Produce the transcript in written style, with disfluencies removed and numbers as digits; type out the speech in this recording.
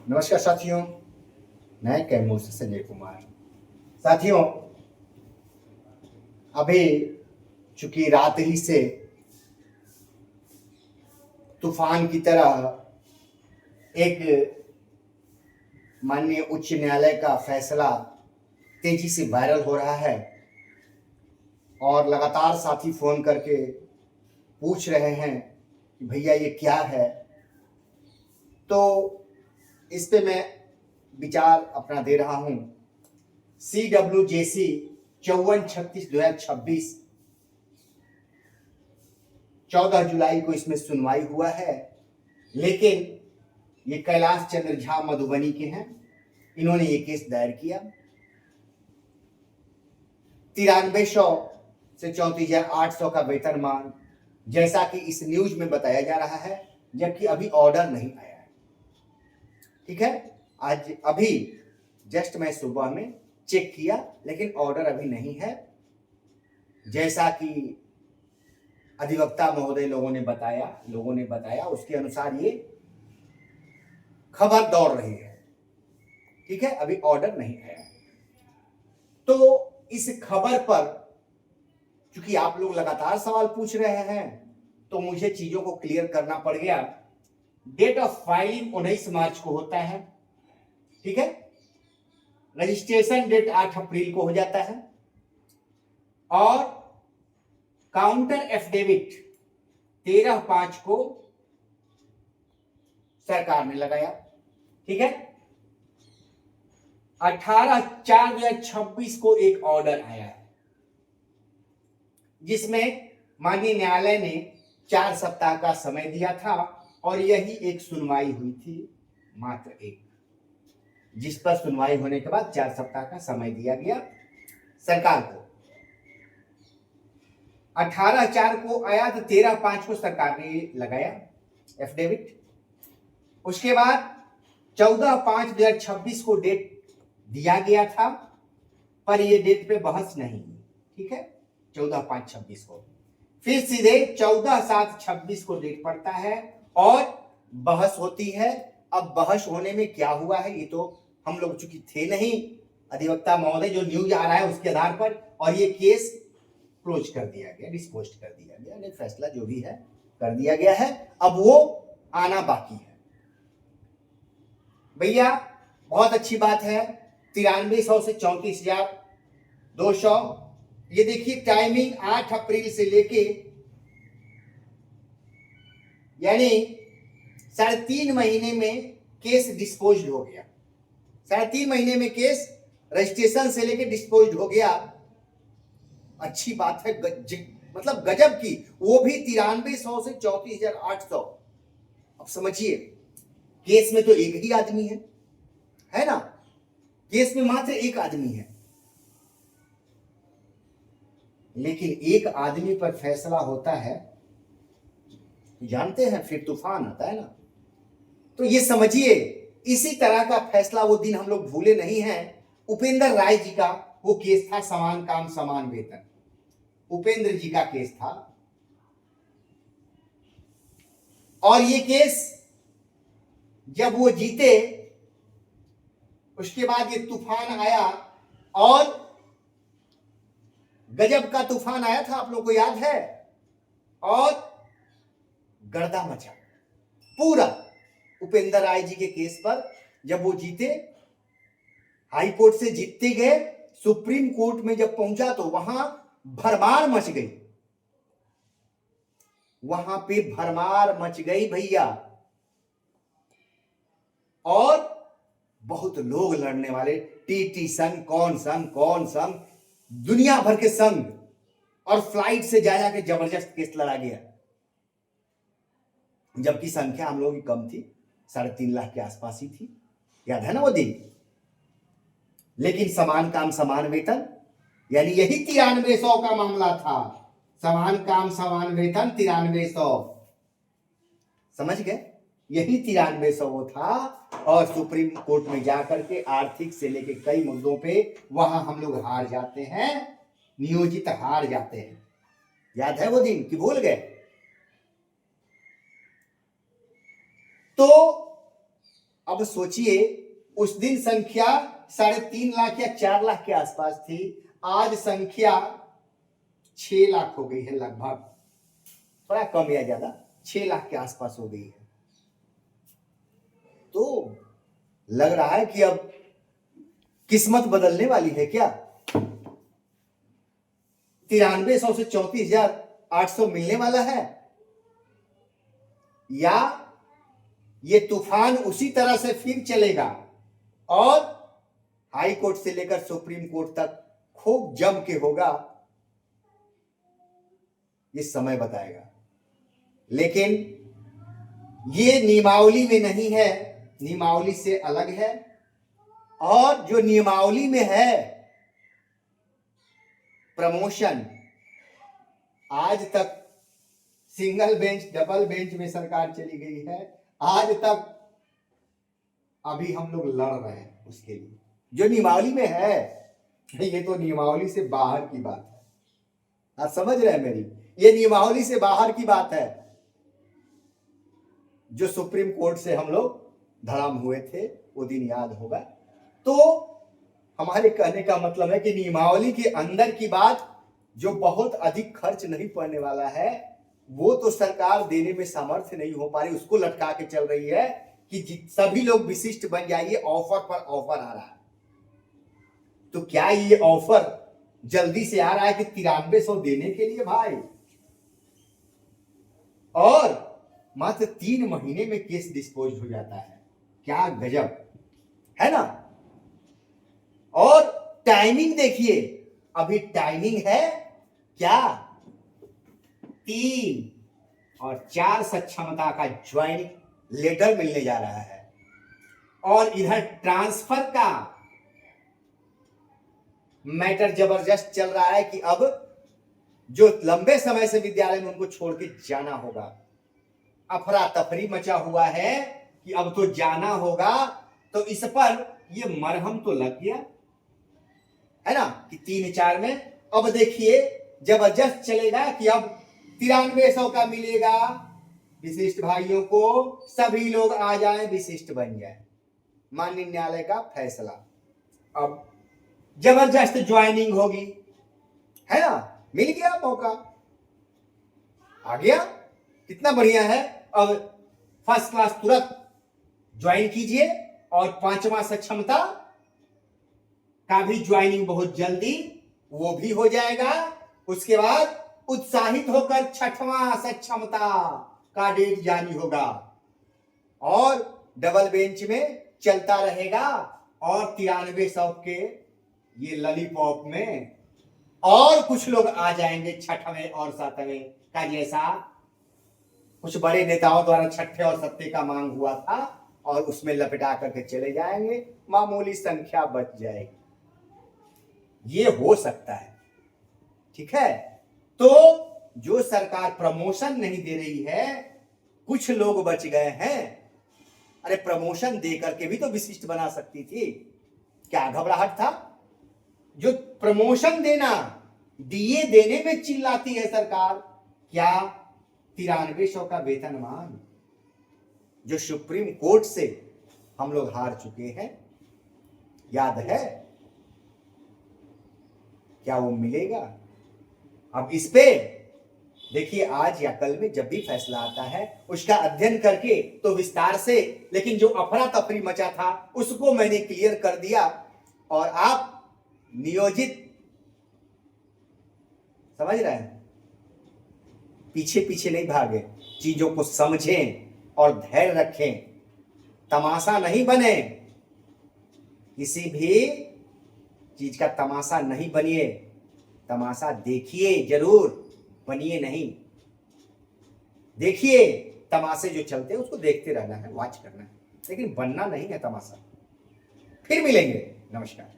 नमस्कार साथियों, मैं कैमूर से संजय कुमार। साथियों, अभी चूंकि रात ही से तूफान की तरह एक माननीय उच्च न्यायालय का फैसला तेजी से वायरल हो रहा है और लगातार साथी फोन करके पूछ रहे हैं कि भैया ये क्या है। तो इस पे मैं विचार अपना दे रहा हूं। CWJC 5436/2026 14 जुलाई को इसमें सुनवाई हुआ है, लेकिन ये कैलाश चंद्र झा मधुबनी के हैं। इन्होंने ये केस दायर किया। 9300 से 34,800 का वेतनमान, जैसा कि इस न्यूज में बताया जा रहा है, जबकि अभी ऑर्डर नहीं आया है। ठीक है, आज अभी जस्ट मैं सुबह में चेक किया, लेकिन ऑर्डर अभी नहीं है। जैसा कि अधिवक्ता महोदय लोगों ने बताया उसके अनुसार ये खबर दौड़ रही है। ठीक है, अभी ऑर्डर नहीं आया। तो इस खबर पर क्योंकि आप लोग लगातार सवाल पूछ रहे हैं, तो मुझे चीजों को क्लियर करना पड़ गया। डेट ऑफ फाइलिंग 19 मार्च को होता है। ठीक है, रजिस्ट्रेशन डेट 8 अप्रैल को हो जाता है और काउंटर एफिडेविट 13/5 को सरकार ने लगाया। ठीक है, 18/4/2026 को एक ऑर्डर आया है, जिसमें माननीय न्यायालय ने 4 सप्ताह का समय दिया था और यही एक सुनवाई हुई थी, मात्र एक, जिस पर सुनवाई होने के बाद 4 सप्ताह का समय दिया गया सरकार को। 18/4 को आया तो 13/5 को सरकार ने लगाया एफिडेविट। उसके बाद 14/5/2026 को डेट दिया गया था, पर यह डेट पे बहस नहीं हुई। ठीक है, 14/5/26 को फिर सीधे 14/7/26 को डेट पड़ता है और बहस होती है। अब बहस होने में क्या हुआ है ये तो हम लोग चूंकि थे नहीं, अधिवक्ता महोदय जो न्यूज आ रहा है उसके आधार पर, और ये केस क्लोज कर दिया गया, डिस्पोज कर दिया गया, फैसला जो भी है कर दिया गया है। अब वो आना बाकी है। भैया बहुत अच्छी बात है, 9300 से 34,200। ये देखिए टाइमिंग 8 अप्रैल से लेके यानी 3.5 महीने में केस डिस्पोज हो गया। 3.5 महीने में केस रजिस्ट्रेशन से लेके डिस्पोज हो गया। अच्छी बात है, मतलब गजब की, वो भी 9300 से 34,800। अब समझिए, केस में तो एक ही आदमी है ना, केस में मात्र एक आदमी है, लेकिन एक आदमी पर फैसला होता है, जानते हैं, फिर तूफान आता है ना। तो ये समझिए, इसी तरह का फैसला वो दिन हम लोग भूले नहीं हैं। उपेंद्र राय जी का वो केस था, समान काम समान वेतन, उपेंद्र जी का केस था। और ये केस जब वो जीते, उसके बाद ये तूफान आया और गजब का तूफान आया था, आप लोग को याद है, और गर्दा मचा पूरा उपेंद्र राय जी के केस पर। जब वो जीते, हाई कोर्ट से जीतते गए, सुप्रीम कोर्ट में जब पहुंचा तो वहां भरमार मच गई, वहां पे भरमार मच गई भैया। और बहुत लोग लड़ने वाले, टीटी संघ, कौन संघ, दुनिया भर के संघ, और फ्लाइट से जा के जबरदस्त केस लड़ा गया, जबकि संख्या हम लोगों की कम थी, 3.5 लाख के आसपास ही थी। याद है ना वो दिन। लेकिन समान काम समान वेतन, यानी यही 9300 का मामला था। समान काम समान वेतन 9300, समझ गए, यही 9300 वो था। और सुप्रीम कोर्ट में जाकर के आर्थिक से लेके कई मुद्दों पे वहां हम लोग हार जाते हैं, नियोजित हार जाते हैं। याद है वो दिन कि भूल गए? तो अब सोचिए, उस दिन संख्या 3.5 लाख या 4 लाख के आसपास थी, आज संख्या 6 लाख हो गई है लगभग, थोड़ा कम या ज्यादा 6 लाख के आसपास हो गई है। तो लग रहा है कि अब किस्मत बदलने वाली है क्या? 9300 से 34,800 मिलने वाला है, या ये तूफान उसी तरह से फिर चलेगा और हाई कोर्ट से लेकर सुप्रीम कोर्ट तक खूब जम के होगा, ये समय बताएगा। लेकिन ये नियमावली में नहीं है, नियमावली से अलग है। और जो नियमावली में है प्रमोशन, आज तक सिंगल बेंच डबल बेंच में सरकार चली गई है, आज तक अभी हम लोग लड़ रहे हैं उसके लिए। जो नियमावली में है, ये तो नियमावली से बाहर की बात है। आप समझ रहे हैं मेरी? ये नियमावली से बाहर की बात है, जो सुप्रीम कोर्ट से हम लोग धड़ाम हुए थे, वो दिन याद होगा। तो हमारे कहने का मतलब है कि नियमावली के अंदर की बात, जो बहुत अधिक खर्च नहीं पड़ने वाला है, वो तो सरकार देने में सामर्थ्य नहीं हो पा रही, उसको लटका के चल रही है कि सभी लोग विशिष्ट बन जाइए, ऑफर पर ऑफर आ रहा है। तो क्या ये ऑफर जल्दी से आ रहा है कि 9300 देने के लिए भाई? और मात्र 3 महीने में केस डिस्पोज हो जाता है, क्या गजब है ना? और टाइमिंग देखिए, अभी टाइमिंग है क्या, 3 और 4 सक्षमता का ज्वाइनिंग लेटर मिलने जा रहा है, और इधर ट्रांसफर का मैटर जबरदस्त चल रहा है कि अब जो लंबे समय से विद्यालय में उनको छोड़ के जाना होगा। अफरा तफरी मचा हुआ है कि अब तो जाना होगा, तो इस पर ये मरहम तो लग गया है ना कि 3-4 में। अब देखिए जबरदस्त चलेगा कि अब 9300 का मिलेगा विशिष्ट भाइयों को, सभी लोग आ जाएं, विशिष्ट बन जाए, माननीय न्यायालय का फैसला। अब जबरदस्त ज्वाइनिंग होगी, है ना? मिल गया मौका, आ गया, कितना बढ़िया है। अब फर्स्ट क्लास तुरंत ज्वाइन कीजिए, और 5वां सक्षमता का भी ज्वाइनिंग बहुत जल्दी वो भी हो जाएगा। उसके बाद उत्साहित होकर 6वां सक्षमता का डेट जारी होगा, और डबल बेंच में चलता रहेगा, और 9300 के ये लॉलीपॉप में और कुछ लोग आ जाएंगे 6वें और 7वें का, जैसा कुछ बड़े नेताओं द्वारा 6ठे और 7ठे का मांग हुआ था, और उसमें लपेटा करके चले जाएंगे, मामूली संख्या बच जाएगी। ये हो सकता है, ठीक है? तो जो सरकार प्रमोशन नहीं दे रही है, कुछ लोग बच गए हैं। अरे प्रमोशन दे करके भी तो विशिष्ट बना सकती थी, क्या घबराहट था? जो प्रमोशन देना, डीए देने में चिल्लाती है सरकार, क्या 9300 का वेतनमान जो सुप्रीम कोर्ट से हम लोग हार चुके हैं, याद है? क्या वो मिलेगा? अब इस पे देखिए, आज या कल में जब भी फैसला आता है उसका अध्ययन करके तो विस्तार से, लेकिन जो अफरा तफरी मचा था उसको मैंने क्लियर कर दिया, और आप नियोजित, समझ रहे हैं, पीछे पीछे नहीं भागे, चीजों को समझें और धैर्य रखें, तमाशा नहीं बने, किसी भी चीज का तमाशा नहीं बनिए, तमाशा देखिए जरूर, बनिए नहीं। देखिए तमाशे जो चलते हैं उसको देखते रहना है, वॉच करना है, लेकिन बनना नहीं है तमाशा। फिर मिलेंगे, नमस्कार।